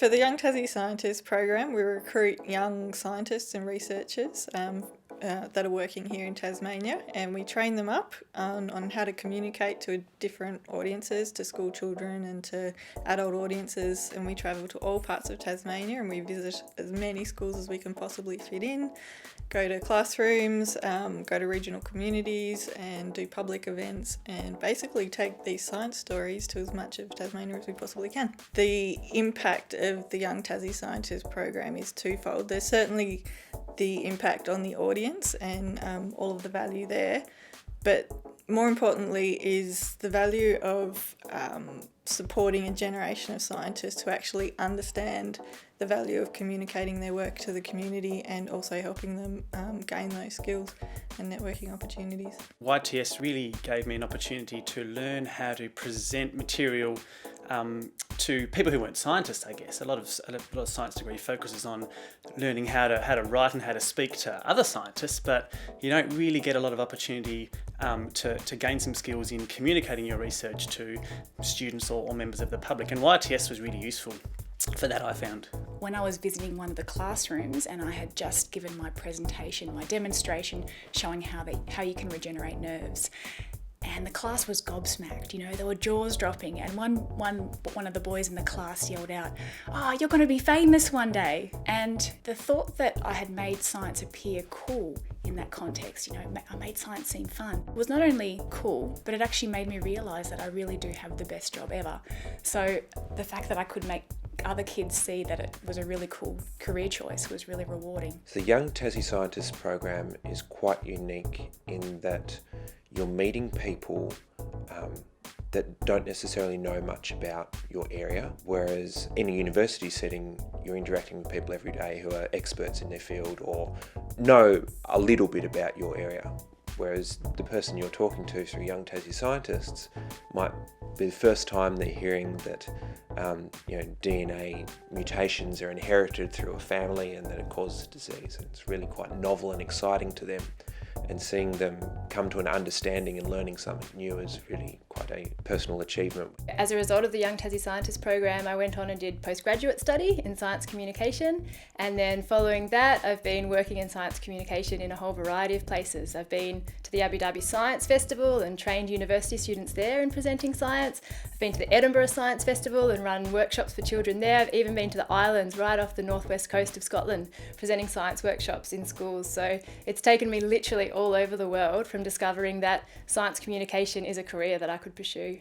For the Young Tassie Scientist program, we recruit young scientists and researchers that are working here in Tasmania, and we train them up on how to communicate to different audiences, to school children and to adult audiences. And we travel to all parts of Tasmania and we visit as many schools as we can possibly fit in, go to classrooms, go to regional communities and do public events, and basically take these science stories to as much of Tasmania as we possibly can. The impact of the Young Tassie Scientist program is twofold. There's certainly the impact on the audience and all of the value there, but more importantly is the value of supporting a generation of scientists who actually understand the value of communicating their work to the community and also helping them gain those skills and networking opportunities. YTS really gave me an opportunity to learn how to present material to people who weren't scientists, I guess. A lot of science degree focuses on learning how to write and how to speak to other scientists, but you don't really get a lot of opportunity to gain some skills in communicating your research to students or members of the public. And YTS was really useful for that, I found. When I was visiting one of the classrooms and I had just given my presentation, my demonstration showing how you can regenerate nerves, and the class was gobsmacked, there were jaws dropping, and one of the boys in the class yelled out, "Oh, you're going to be famous one day." And the thought that I had made science appear cool in that context, I made science seem fun, was not only cool, but it actually made me realise that I really do have the best job ever. So the fact that I could make other kids see that it was a really cool career choice was really rewarding. The Young Tassie Scientist program is quite unique in that you're meeting people that don't necessarily know much about your area, whereas in a university setting, you're interacting with people every day who are experts in their field or know a little bit about your area. Whereas the person you're talking to through Young Tassie Scientists might be the first time they're hearing that DNA mutations are inherited through a family and that it causes disease. And it's really quite novel and exciting to them. And seeing them come to an understanding and learning something new is really quite a personal achievement. As a result of the Young Tassie Scientist program, I went on and did postgraduate study in science communication, and then following that I've been working in science communication in a whole variety of places. I've been to the Abu Dhabi Science Festival and trained university students there in presenting science. I've been to the Edinburgh Science Festival and run workshops for children there. I've even been to the islands right off the northwest coast of Scotland presenting science workshops in schools. So it's taken me literally all over the world from discovering that science communication is a career that I could pursue.